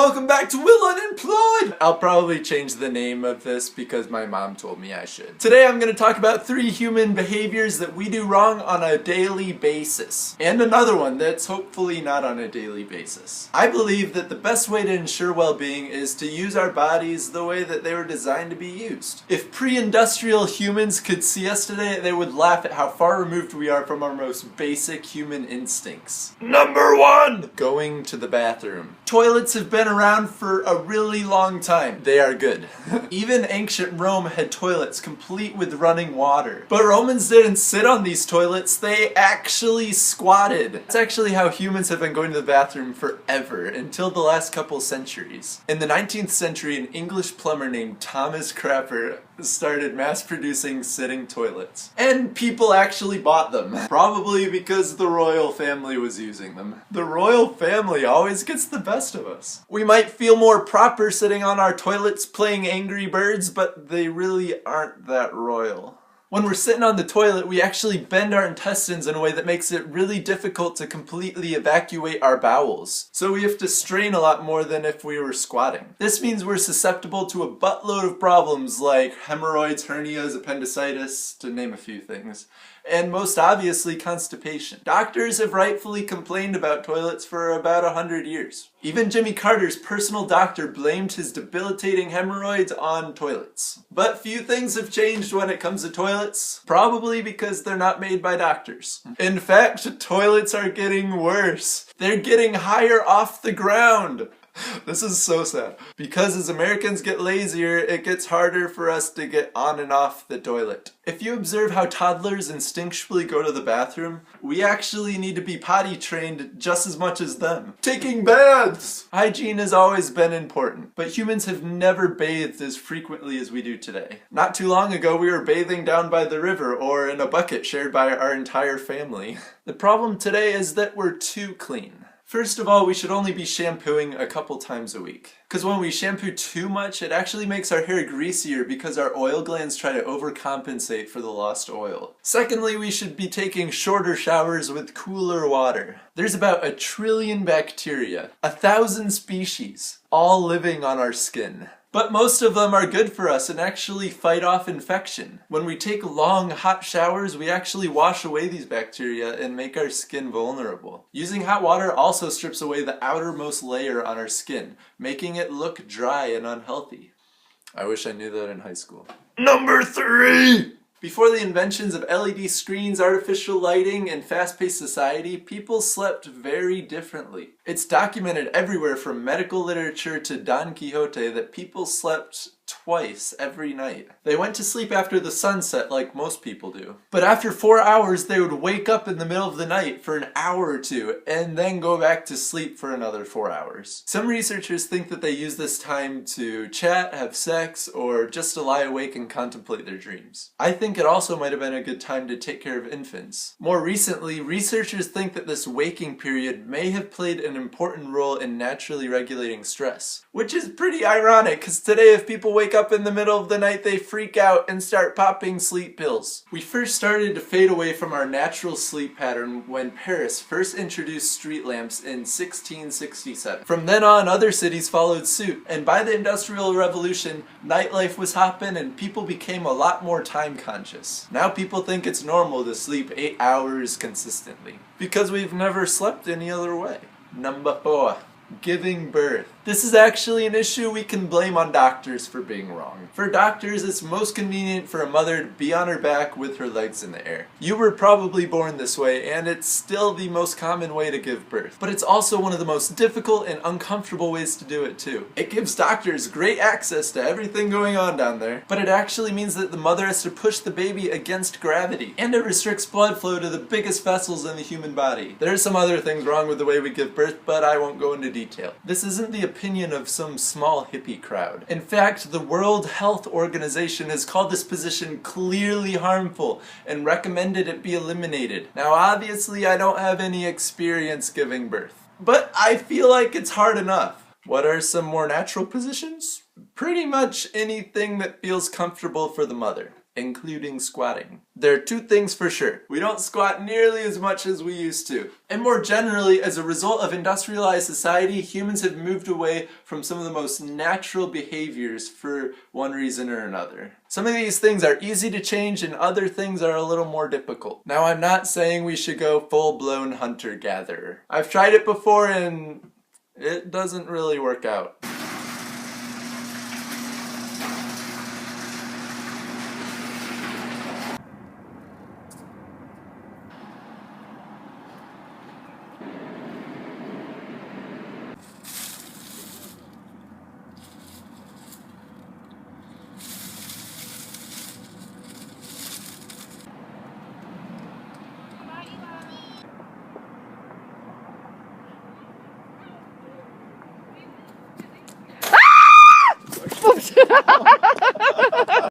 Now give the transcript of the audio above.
Welcome back to Will Unemployed! I'll probably change the name of this because my mom told me I should. Today I'm going to talk about 3 human behaviors that we do wrong on a daily basis. And another one that's hopefully not on a daily basis. I believe that the best way to ensure well-being is to use our bodies the way that they were designed to be used. If pre-industrial humans could see us today, they would laugh at how far removed we are from our most basic human instincts. Number 1! Going to the bathroom. Toilets have been around for a really long time. They are good. Even ancient Rome had toilets complete with running water. But Romans didn't sit on these toilets, they actually squatted. That's actually how humans have been going to the bathroom forever, until the last couple centuries. In the 19th century, an English plumber named Thomas Crapper started mass-producing sitting toilets. And people actually bought them. Probably because the royal family was using them. The royal family always gets the best of us. We might feel more proper sitting on our toilets playing Angry Birds, but they really aren't that royal. When we're sitting on the toilet, we actually bend our intestines in a way that makes it really difficult to completely evacuate our bowels. So we have to strain a lot more than if we were squatting. This means we're susceptible to a buttload of problems like hemorrhoids, hernias, appendicitis, to name a few things. And most obviously, constipation. Doctors have rightfully complained about toilets for about 100 years. Even Jimmy Carter's personal doctor blamed his debilitating hemorrhoids on toilets. But few things have changed when it comes to toilets, probably because they're not made by doctors. In fact, toilets are getting worse. They're getting higher off the ground. This is so sad. Because as Americans get lazier, it gets harder for us to get on and off the toilet. If you observe how toddlers instinctually go to the bathroom, we actually need to be potty trained just as much as them. Taking baths! Hygiene has always been important, but humans have never bathed as frequently as we do today. Not too long ago, we were bathing down by the river or in a bucket shared by our entire family. The problem today is that we're too clean. First of all, we should only be shampooing a couple times a week. Because when we shampoo too much, it actually makes our hair greasier because our oil glands try to overcompensate for the lost oil. Secondly, we should be taking shorter showers with cooler water. There's about 1 trillion bacteria, 1,000 species, all living on our skin. But most of them are good for us and actually fight off infection. When we take long, hot showers, we actually wash away these bacteria and make our skin vulnerable. Using hot water also strips away the outermost layer on our skin, making it look dry and unhealthy. I wish I knew that in high school. Number 3! Before the inventions of LED screens, artificial lighting, and fast-paced society, people slept very differently. It's documented everywhere from medical literature to Don Quixote that people slept twice every night. They went to sleep after the sunset like most people do. But after 4 hours, they would wake up in the middle of the night for an hour or two and then go back to sleep for another 4 hours. Some researchers think that they use this time to chat, have sex, or just to lie awake and contemplate their dreams. I think it also might have been a good time to take care of infants. More recently, researchers think that this waking period may have played an important role in naturally regulating stress. Which is pretty ironic, because today if people wake up in the middle of the night, they freak out and start popping sleep pills. We first started to fade away from our natural sleep pattern when Paris first introduced street lamps in 1667. From then on, other cities followed suit, and by the Industrial Revolution, nightlife was hopping and people became a lot more time conscious. Now people think it's normal to sleep 8 hours consistently, because we've never slept any other way. Number 4. Giving birth. This is actually an issue we can blame on doctors for being wrong. For doctors, it's most convenient for a mother to be on her back with her legs in the air. You were probably born this way, and it's still the most common way to give birth. But it's also one of the most difficult and uncomfortable ways to do it too. It gives doctors great access to everything going on down there, but it actually means that the mother has to push the baby against gravity, and it restricts blood flow to the biggest vessels in the human body. There are some other things wrong with the way we give birth, but I won't go into detail. This isn't the opinion of some small hippie crowd. In fact, the World Health Organization has called this position clearly harmful and recommended it be eliminated. Now obviously I don't have any experience giving birth, but I feel like it's hard enough. What are some more natural positions? Pretty much anything that feels comfortable for the mother. including squatting. There are two things for sure. We don't squat nearly as much as we used to. And more generally, as a result of industrialized society, humans have moved away from some of the most natural behaviors for one reason or another. Some of these things are easy to change and other things are a little more difficult. Now, I'm not saying we should go full-blown hunter-gatherer. I've tried it before and it doesn't really work out.